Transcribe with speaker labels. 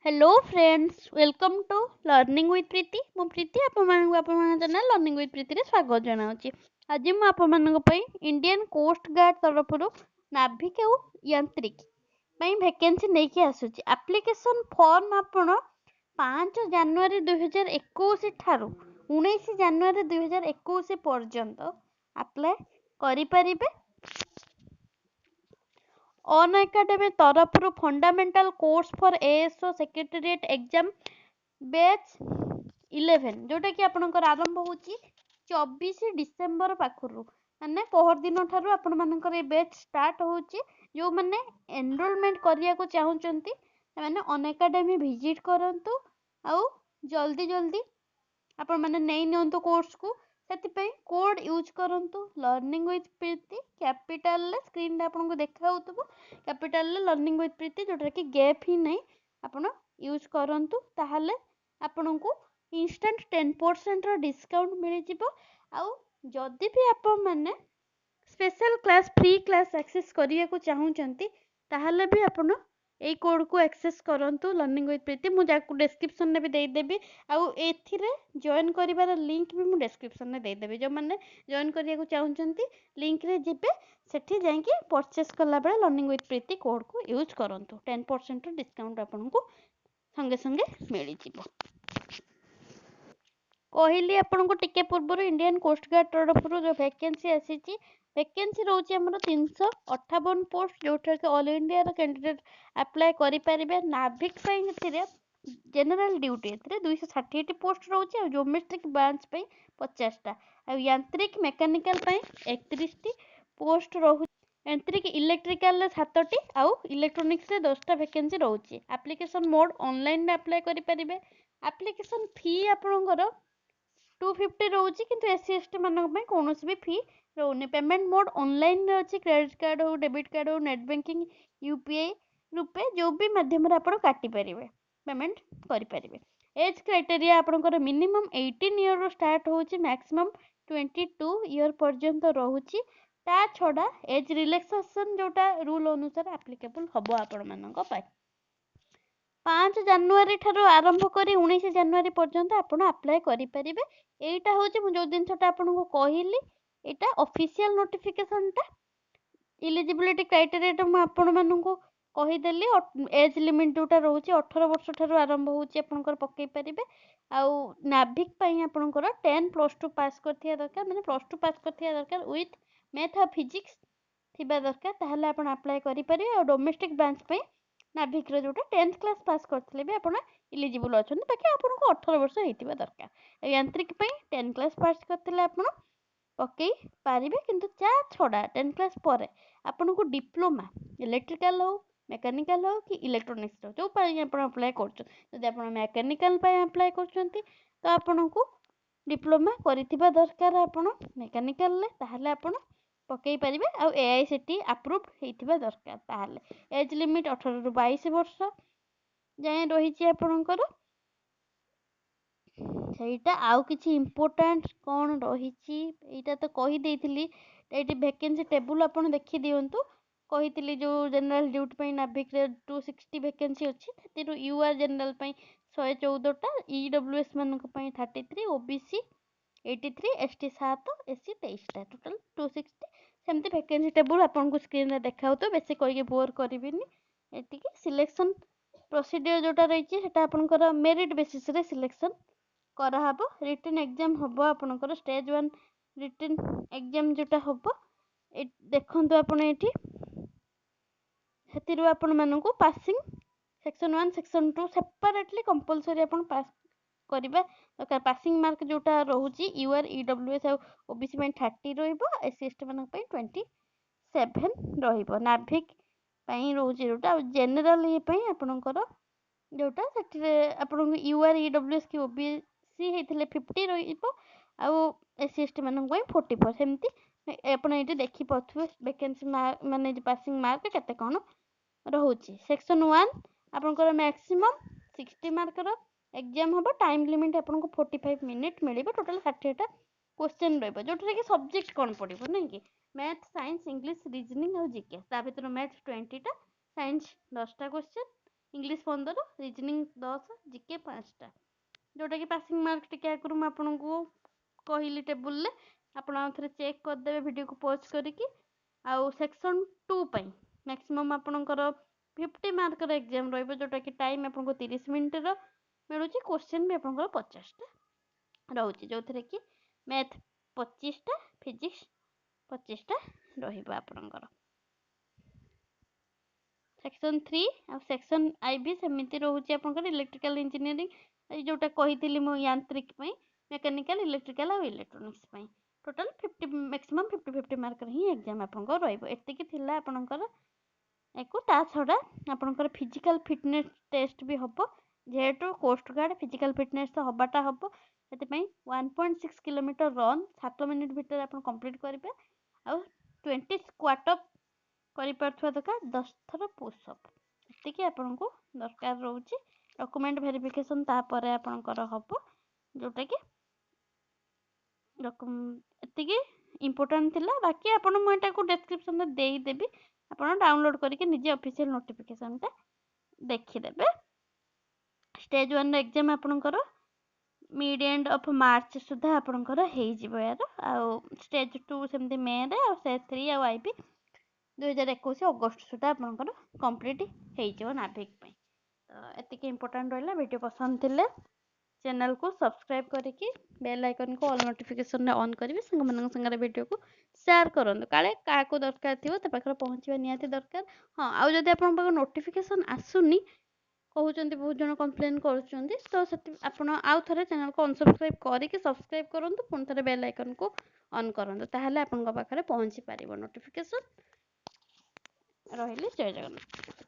Speaker 1: Hello friends welcome to learning with Preeti मु प्रीति आपण channel learning with प्रीति रे स्वागत जनाऊँगी। आज मु आपण इंडियन कोस्ट गार्ड तरफ नाभिक और यांत्रिक वैकेंसी नहीं आसूची एप्लिकेशन फॉर्म आपण 5 जनवरी 2021 ठारू 19 जनवरी 2021 पर्यंत अप्लाई करि परिबे। अन एकेडमी तरफ fundamental course for ASO secretariat exam batch 11 जोटा कि आपनकर आरंभ होची 24 डिसेंबर पाखरु माने पहर दिन ठारू आपण मानकर ए बैच स्टार्ट होची। जो माने एनरोलमेंट करिया को चाहुचंती माने अन एकेडमी विजिट करंतु आउ जल्दी जल्दी आपण माने नै नियंतु कोर्स को से कोड यूज करंतु learning with Preeti capital screen रे आपन को देखा होतबो कैपिटल लर्निंग विथ प्रीति जोटा कि गैप ही नहीं आपण यूज करंतु ताहाले आपन को इंस्टेंट 10% रो डिस्काउंट मिल जिवो। आउ जदि भी आपण माने special class free class access करिया को चाहुचंती ताहाले भी आपण এই कोड को एक्सेस करंतु लर्निंग विथ प्रीति मु जाकू डिस्क्रिप्शन में भी दे देबी आउ एथिरे जॉइन करिवार लिंक भी मु डिस्क्रिप्शन में दे देबी। जो माने जॉइन करिया को चाहुचंती लिंक रे जिबे सेठी जाईकी परचेस करला बेले लर्निंग विथ प्रीति कोड को यूज करंतु 10% डिस्काउंट आपन को संगे संगे मिली जिवो। कहली आपन को टिके पूर्व इंडियन कोस्ट गार्ड तरफ जो वैकेंसी आसीची वैकेंसी रोचे हमर 358 पोस्ट जोठा के ऑल इंडिया रो कैंडिडेट अप्लाई करि परिबे। नाभिक पई हेतिरे जनरल ड्यूटी हेतिरे 268 पोस्ट रोचे और डोमेस्टिक ब्रांच पई 50 टा और यांत्रिक मैकेनिकल पई 31 टी पोस्ट रहू। यांत्रिक इलेक्ट्रिकल 7 टी और इलेक्ट्रॉनिक्स रे 10 टा वैकेंसी रहूची। एप्लीकेशन मोड ऑनलाइन रे अप्लाई करि परिबे। एप्लीकेशन फी आपनकर 250 रोची किंतु एससी एसटी मानक पई कोनोसी भी फी रोने। पेमेंट मोड ऑनलाइन रे अछि क्रेडिट कार्ड हो डेबिट कार्ड हो नेट बैंकिंग यूपीआई रुपे जो भी माध्यम रे आपण काटी परिबे पेमेंट करि परिबे। एज क्राइटेरिया आपनकर मिनिमम 18 ईयर रो स्टार्ट होची मैक्सिमम 22 ईयर पर्यंत रहूची। ता छोड़ा एज रिलैक्सेशन जोटा रूल अनुसार एप्लीकेबल हबो आपण मानक पई। 5 जनवरी ठारू आरंभ करी 19 जनवरी पर्यंत आपण अप्लाई करि परिबे। एटा होची मु जो दिनसटा आपण को कहिली एटा ऑफिशियल नोटिफिकेशन टा एलिजिबिलिटी क्राइटेरिया मु आपण माननको कहि देली। एज लिमिट जोटा रहूची 18 वर्ष ठारू आरंभ होची आपनकर पक्कै परिबे। आउ नाभिक पई आपनकर 10 प्लस 2 पास करथिया दरकार माने प्लस 2 पास करथिया दरकार विथ मैथ और फिजिक्स थिबा दरकार ताहले आपण अप्लाई करि परिबे। और डोमेस्टिक ब्रांच पई नाभिक रे जोटा 10th क्लास पास करथिले भी आपण एलिजिबल अछन बाकी आपण को 18 वर्ष हेतिबा दरकार। यांत्रिक पई 10 क्लास पास करथिले आपण पक्कै पारिबे किंतु चा छोड़ा 10 क्लास पर आपण को डिप्लोमा इलेक्ट्रिकल हो मैकेनिकल हो कि इलेक्ट्रॉनिक्स हो जो पई आपण अप्लाई करछ। जदि आपण मैकेनिकल पई अप्लाई करछंती तो आपण को डिप्लोमा करिथिबा दरकार। आपण मैकेनिकल ले ताहले आपण पकई पारिबे आ एआईसीटी अप्रूव्ड हेतिबा दरकार। ताहले एज लिमिट 18 रु 22 वर्ष जाय रहिछि आपनकर सेटा। आउ किछि इंपोर्टेंट कोन रहिछि एटा तो कहि देइथिली। एटी वैकेंसी टेबल आपण देखि दियंतु कहिथिली जो जनरल ड्यूटी पई नाभिक रे 260 वैकेंसी अछि तेरु यूआर जनरल पई 114 टा ईडब्ल्यूएस मानक पई 33 ओबीसी 83 एसटी 7 एससी 23 टा टोटल 260 सेमती वैकेंसी टेबल आपन को स्क्रीन रे देखाउ तो बेसी कहि के बोर करबिनी। एतिकी सिलेक्शन प्रोसीजर जोटा रहिछि सेटा आपनकर मेरिट बेसिस रे सिलेक्शन करा हबो। रिटन एग्जाम हबो आपनकर स्टेज 1 रिटन एग्जाम जोटा हबो ए देखंतु आपन एठी हेतिरु आपन मानकु passing section 1 section 2 separately compulsory आपन पास करिबा दरकार। पासिंग मार्क जोटा रहूची यूआर ईडब्ल्यूएस और ओबीसी में 30 रहइबो एससी एसटी मानक पई 27 रहइबो। नाभिक पई रहूची जोटा जनरल ये पई आपनकर जोटा सेठी आपन यूआर ईडब्ल्यूएस की ओबीसी हेतिले 50 रहइबो और एससी एसटी मानक पई 44 सेमती आपन एठी देखि पथुवे वैकेंसी माने पासिंग मार्क केते कोन रहूची। सेक्शन 1 आपनकर मैक्सिमम 60 मार्क रो एग्जाम हबो। टाइम लिमिट आपन को 45 मिनिट मिलिबो। टोटल 60 टा क्वेश्चन रहइबो जोठरे कि सब्जेक्ट कोन पडिबो नै कि मैथ साइंस इंग्लिश रीजनिंग और जीके ता भीतर मैथ 20 टा साइंस 10 टा क्वेश्चन इंग्लिश 15 रीजनिंग 10 जीके 5टा जोटा कि पासिंग मार्क टिके आगुरी मैं आपको कहली टेबुल आप थे चेक करदे वीडियो को पॉज करके आउ सेक्शन 2 मैक्सिमम आपणकर 50 मार्क एग्जाम रोटा कि टाइम आपको 30 मिनिट मिलूँ क्वेश्चन भी आपंकर 50टा रोचे जो थे कि मैथ 25टा फिजिक्स 25टा रहा सेक्शन 3 आ सेक्शन आईबी सेमती रोचे आप इलेक्ट्रिकल इंजीनियरिंग जोटा कही मो यांत्रिक मेकानिकल इलेक्ट्रिकल और इलेक्ट्रोनिक्स टोटाल 50 मैक्सिमम 50 मार्क ही एग्जाम आपको रही आपणकर ता छड़ा आपणकर फिजिकल फिटनेस टेस्ट भी हम जेहेतु कोस्ट गार्ड फिजिकल फिटनेस तो हबाटा हम से 1.6 किलोमीटर रन 7 मिनिट भितर आप कंप्लीट करेंगे आ 20 स्क्वाट अप दरकार 10 थर पुशअप ये आपको दरकार रोचे डॉक्यूमेंट वेरिफिकेशन तापर आपणकर हम जोटा कि एति इम्पोर्टाट थिला बाकी आपन मुझे डिस्क्रिप्शन देदेवी आप डाउनलोड करके निजे ऑफिशियल नोटिफिकेशन टा देखिदेवे स्टेज 1 एग्जाम आपणकर मिड एंड ऑफ मार्च सुधा आपणकर यार आउ स्टेज 2 सेमती मे रे आ स्टेज 3 आ आईबी 2021 अगस्त सुधा आपणकर कंप्लीट हो नाभिक तो एतिक इम्पोर्टाट रहा वीडियो पसंद थिले चैनल को सब्सक्राइब करके बेल आइकन को ऑल नोटिफिकेशन ऑन करेंगे संगे वीडियो को शेयर करूँ काले क्या दरकार थी पाखे पहुँचवा निहाती दरकार हाँ आउ जदि आप नोटिफिकेशन आसुनी कहते बहुत जन कंप्लेन कर आउ थे चैनल को अनसब्सक्राइब करके सब्सक्राइब करूँ पुणी थे बेल आइकन को ऑन करूँ ताहले आपन पाखे पहुँची पार नोटिफिकेशन रही जय जगन्नाथ।